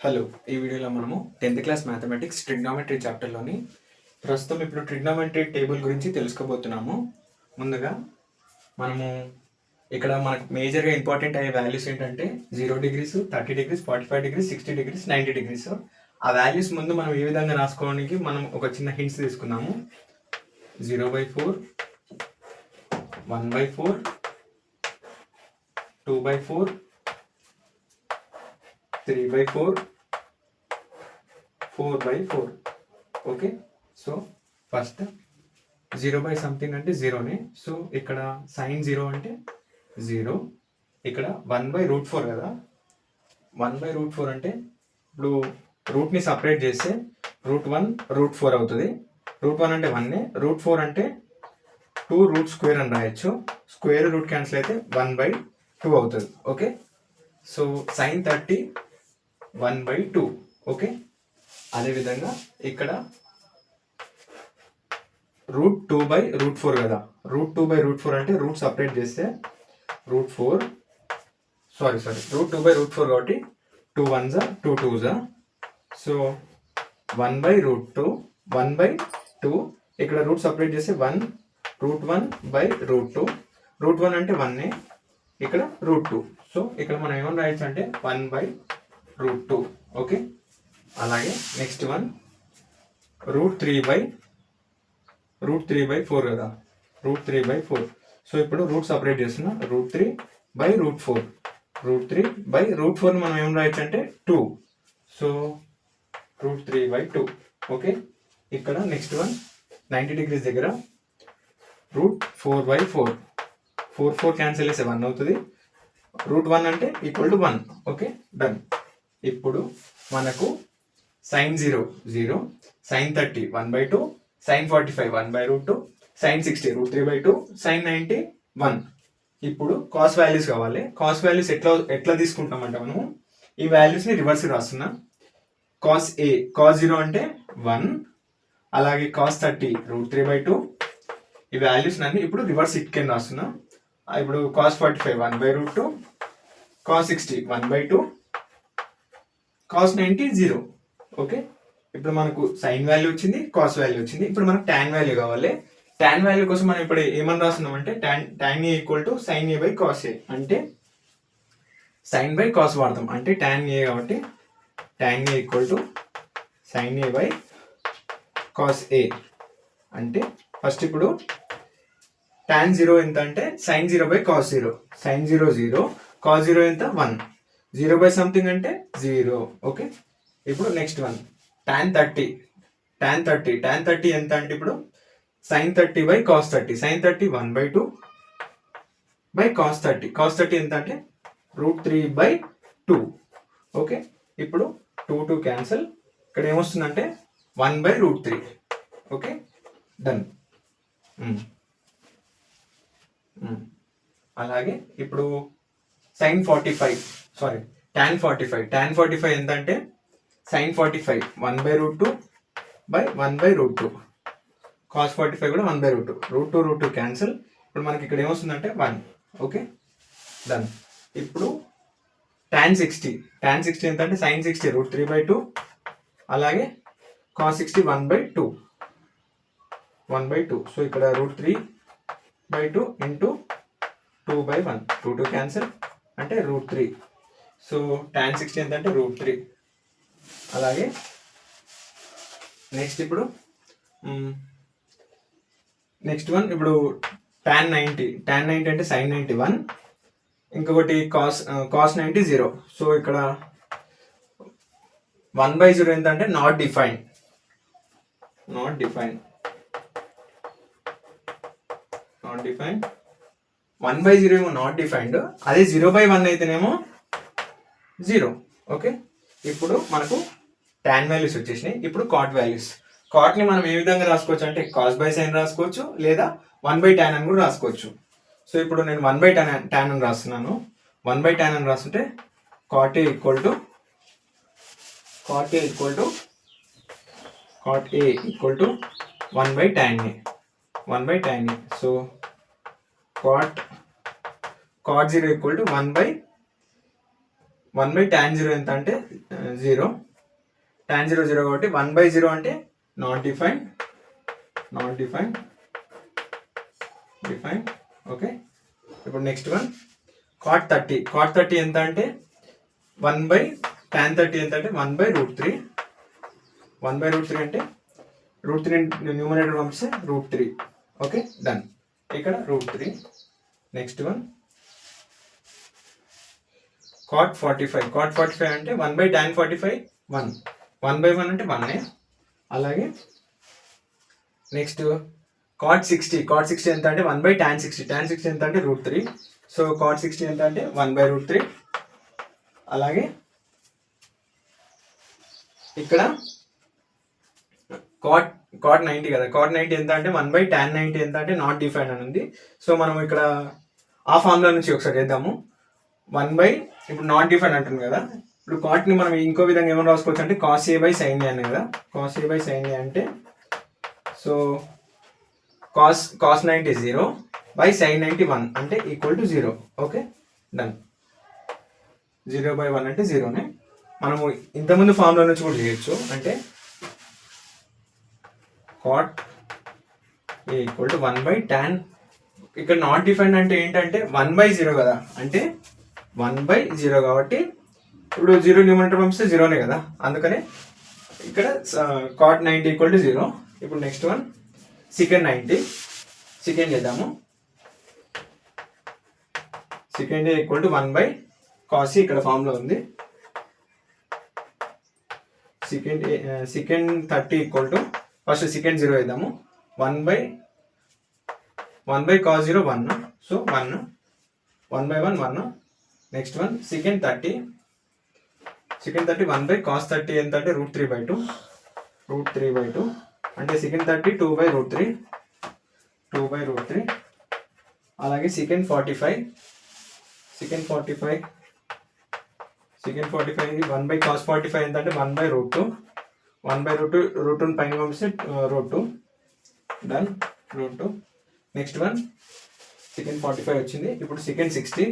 Hello, ఈ వీడియోలో మనము 10th క్లాస్ మ్యాథమెటిక్స్ ట్రిగ్నామెట్రీ చాప్టర్లోని ప్రస్తుతం ఇప్పుడు ట్రిగ్నామెట్రీ టేబుల్ గురించి తెలుసుకోబోతున్నాము. ముందుగా మనము ఇక్కడ మనకు మేజర్గా ఇంపార్టెంట్ అయ్యే వాల్యూస్ ఏంటంటే 0 degrees, 30 degrees, 45 degrees, 60 degrees, 90 degrees. ఆ వాల్యూస్ ముందు మనం ఏ విధంగా రాసుకోవడానికి మనం ఒక చిన్న హింట్స్ తీసుకున్నాము. 0/4, 1/4, 2/4, 3/4, 4/4. ఓకే, సో ఫస్ట్ 0 సంథింగ్ అంటే జీరోనే. సో ఇక్కడ సైన్ 0 అంటే 0. ఇక్కడ 1/√4 కదా. 1/√4 అంటే ఇప్పుడు రూట్ని సపరేట్ చేస్తే √1 √4 అవుతుంది. √1 అంటే 1, √4 అంటే 2 రూట్ స్క్వేర్ అని రాయొచ్చు. స్క్వేర్ రూట్ క్యాన్సిల్ అయితే 1/2 అవుతుంది. Okay, so sign 30 1/2. ఓకే, అదేవిధంగా ఇక్కడ √2/√4 కదా. √2/√4 అంటే రూట్ సపరేట్ చేస్తే √2/√4 కాబట్టి 2 1s 2 2s. సో 1/√2 1/2. ఇక్కడ రూట్ సపరేట్ చేస్తే 1√1/√2. √1 అంటే 1, ఇక్కడ √2. సో ఇక్కడ మనం ఏమని రాయొచ్చు అంటే 1/√2. ఓకే, అలాగే నెక్స్ట్ వన్ √3/4 కదా. √3/4. సో ఇప్పుడు రూట్ సపరేట్ చేస్తున్నా √3/4. √3/4 మనం ఏం రాయొచ్చు అంటే 2. సో √3/2. ఓకే, ఇక్కడ నెక్స్ట్ వన్ 90 degrees దగ్గర √4/4. 4 క్యాన్సిల్ చేస్తే 1 అవుతుంది. √1 అంటే ఈక్వల్ టు 1. Okay, done. ఇప్పుడు మనకు sine 0 0, sine 30 1/2, sine 45 1/√2, sine 60 √3/2, sine 90 1. ఇప్పుడు కాస్ వాల్యూస్ కావాలి. కాస్ వాల్యూస్ ఎట్లా తీసుకుంటామంటే మనము ఈ వాల్యూస్ని రివర్స్ రాస్తున్నా. కాస్ 0 అంటే 1, అలాగే కాస్ 30 √3/2. ఈ వాల్యూస్ అన్ని ఇప్పుడు రివర్స్ ఇట్కెన్ రాస్తున్నా. ఇప్పుడు కాస్ 45 1/√2, కాస్ 60 1/2, కాస్ 90 0. ఓకే, ఇప్పుడు మనకు సైన్ వాల్యూ వచ్చింది, కాస్ వాల్యూ వచ్చింది. ఇప్పుడు మనకు టాన్ వాల్యూ కావాలి. టాన్ వాల్యూ కోసం మనం ఇప్పుడు ఏమని రాస్తున్నాం అంటే tan A equal to sine A by cos A. అంటే సైన్ బై కాస్ వాడతాం అంటే టాన్ ఏ కాబట్టి tan A equal to sine A by cos A. అంటే ఫస్ట్ ఇప్పుడు టాన్ 0 ఎంత అంటే sine 0 by cos 0. Sine 0 0, cos 0 ఎంత 1. 0 బై సంథింగ్ అంటే 0. ఓకే, ఇప్పుడు నెక్స్ట్ వన్ టాన్ 30 ఎంత అంటే ఇప్పుడు sine 30 by cos 30. Sine 30 1/2 by cos 30. Cos 30 ఎంత అంటే √3/2. ఓకే, ఇప్పుడు 2 క్యాన్సల్. ఇక్కడ ఏమొస్తుందంటే 1/√3. Okay, done. అలాగే ఇప్పుడు సైన్ 45 టాన్ 45 ఎంత అంటే సైన్ 45 1/√2 బై 1/√2. కాస్ 45 కూడా 1/√2. √2 క్యాన్సిల్. ఇప్పుడు మనకి ఇక్కడ ఏమొస్తుందంటే 1. Okay, done. ఇప్పుడు టాన్ 60 ఎంత అంటే సైన్ 60 √3/2, అలాగే కాస్ 60 1/2. సో ఇక్కడ √3/2 ఇంటూ 2/1. 2 క్యాన్సిల్ అంటే √3. సో టాన్ 60 ఎంత అంటే √3. అలాగే నెక్స్ట్ వన్ ఇప్పుడు టాన్ 90 అంటే సైన్ 91. ఇంకొకటి కాస్ 90 0. సో ఇక్కడ 1/0 ఎంత అంటే నాట్ డిఫైన్. 1/0 ఏమో నాట్ డిఫైన్డ్. అదే 0/1 అయితేనేమో 0. ఓకే, ఇప్పుడు మనకు టాన్ వాల్యూస్ వచ్చేసినాయి. ఇప్పుడు కాట్ వాల్యూస్. కాట్ని మనం ఏ విధంగా రాసుకోవచ్చు అంటే కాస్ బై సైన్ రాసుకోవచ్చు, లేదా 1/tan అని కూడా రాసుకోవచ్చు. సో ఇప్పుడు నేను 1/tan అని రాస్తున్నాను. 1/tan అని రాస్తుంటే cot A equal to 1/tan A. So cot 0 equal to 1/tan 1/tan0 ఎంత అంటే 0. tan0 0 కాబట్టి 1/0 అంటే నాట్ డిఫైన్. ఓకే. ఇప్పుడు నెక్స్ట్ వన్ cot 30 ఎంత అంటే 1/tan30 ఎంత అంటే 1/√3. 1/√3 అంటే √3 న్యూమరేటర్ పంపిస్తే √3. Okay, done. ఇక్కడ √3. నెక్స్ట్ వన్ cot 45 అంటే 1/tan45 1. 1/1 అంటే 1. అలాగే నెక్స్ట్ cot 60 ఎంత అంటే 1/tan60. tan60 ఎంత అంటే √3. సో cot 60 ఎంత అంటే 1/√3. అలాగే ఇక్కడ cot 90 కదా, cot 90 ఎంత అంటే 1/tan90 ఎంత అంటే నాట్ డిఫైన్ అని ఉంది. సో మనం ఇక్కడ ఆ ఫార్ములా నుంచి ఒకసారి చేద్దాము. ఇప్పుడు నాట్ డిఫైన్ అంటుంది కదా, ఇప్పుడు cot ని మనం ఇంకో విధంగా ఏమైనా రాసుకోవచ్చు అంటే cos A/sin A అని కదా. cos A/sin A అంటే సో cos 90 0/sin 90 1 అంటే ఈక్వల్ టు 0. Okay, done. 0/1 అంటే 0నే. మనము ఇంతకుముందు ఫార్ములా నుంచి కూడా చేయొచ్చు. అంటే cot A equal to 1/tan. ఇక్కడ నాట్ డిఫైన్ అంటే ఏంటంటే 1/0 కదా, అంటే 1/0 కాబట్టి ఇప్పుడు 0 న్యూమరేటర్ పంపిస్తే 0నే కదా, అందుకనే ఇక్కడ cot 90 ఈక్వల్ టు 0. ఇప్పుడు నెక్స్ట్ వన్ secant 90. సెకండ్ చేద్దాము. secant A equal to 1/cos. ఇక్కడ ఫార్ములా ఉంది. secant 30 equal to first secant 0 వేద్దాము. 1/cos 0 1. So 1. 1/1 1. Next one secant 30 1/cos 30 ఎంత అంటే √3/2. అంటే secant 30 2/√3. అలాగే secant 45 1/cos 45 ఎంత అంటే 1/√2. 1/√2 పైన పంపిస్తే √2. డన్, √2. నెక్స్ట్ వన్ secant 45 వచ్చింది. ఇప్పుడు secant 60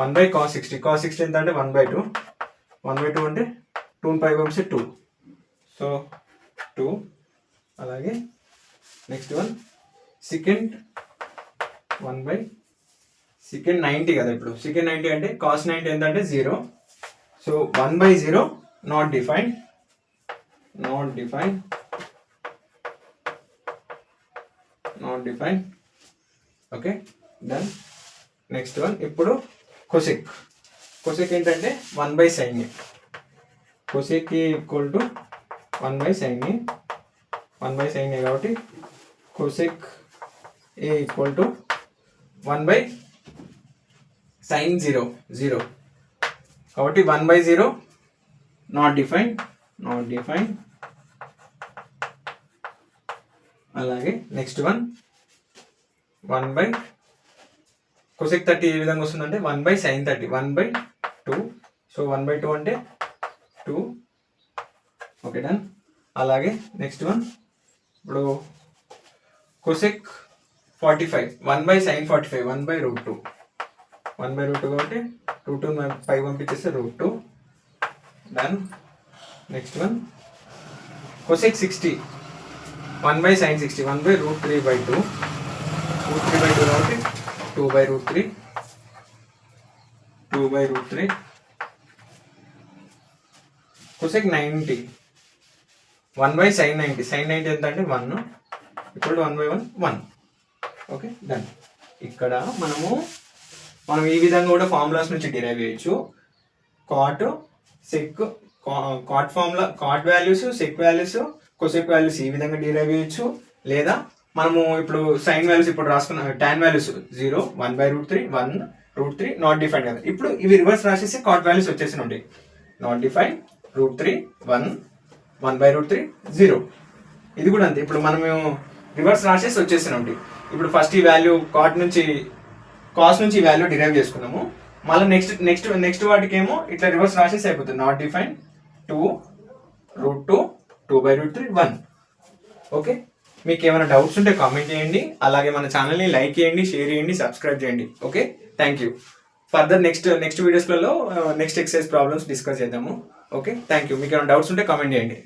1/cos 60. cos 60 ఎంత అంటే 1/2. 1/2 అంటే 2 పైన పంపిస్తే 2. సో 2. అలాగే నెక్స్ట్ వన్ secant 90 కదా. ఇప్పుడు secant 90 అంటే cos 90 ఎంత అంటే 0. So 1/0 not define. Okay, done. Next one ఇప్పుడు cosec ఏంటంటే 1/sin A. cosec equal to 1/sin A. కాబట్టి cosec A equal to 1/sin 0. కాబట్టి 1/0 నాట్ డిఫైన్. అలాగే నెక్స్ట్ వన్ cosec 30 ఏ విధంగా వస్తుందంటే 1/sin 30 1/2. సో 1/2 అంటే 2. Okay, done. అలాగే నెక్స్ట్ వన్ ఇప్పుడు cosec 45 1/sin 45 1/√2. 1/√2 కాబట్టి √2 పై పంపించేస్తే √2. Done. Next one cosec 60 1/sin 60 1/√3/2. √3/2 కాబట్టి 2/√3. cosec 90 1/sin 90. sin 90 ఎంత అంటే 1 ఈక్వల్ టు 1/1 1. Okay, done. ఇక్కడ మనం ఈ విధంగా కూడా ఫార్ములాస్ నుంచి డిరైవ్ చేయొచ్చు. cot formula, cot values, sec values, cosec values ఈ విధంగా డిరైవ్ చేయొచ్చు. లేదా మనము ఇప్పుడు సైన్ వాల్యూస్ ఇప్పుడు రాసుకున్న tan వాల్యూస్ 0 1/√3 1 √3 నాట్ డిఫైన్ కదా. ఇప్పుడు ఇవి రివర్స్ రాసేసి cot వాల్యూస్ వచ్చేసి ఉంటాయి. Not define √3 1 1/√3 0. ఇది కూడా అంతే. ఇప్పుడు మనము రివర్స్ రాసేసి వచ్చేసి ఉంటాయి. ఇప్పుడు ఫస్ట్ ఈ వాల్యూ cos నుంచి ఈ వాల్యూ డిరైవ్ చేసుకున్నాము. మళ్ళీ నెక్స్ట్ వాటికి ఏమో ఇట్లా రివర్స్ రాసేసి అయిపోతుంది. Not define 2 √2 2/√3 1. ఓకే, మీకు ఏమైనా డౌట్స్ ఉంటే కామెంట్ చేయండి. అలాగే మన ఛానల్ని లైక్ చేయండి, షేర్ చేయండి, సబ్స్క్రైబ్ చేయండి. Okay, thank you. Further next వీడియోస్లలో నెక్స్ట్ ఎక్సర్సైజ్ ప్రాబ్లమ్స్ డిస్కస్ చేద్దాము. Okay, thank you. మీకు ఏమైనా డౌట్స్ ఉంటే కామెంట్ చేయండి.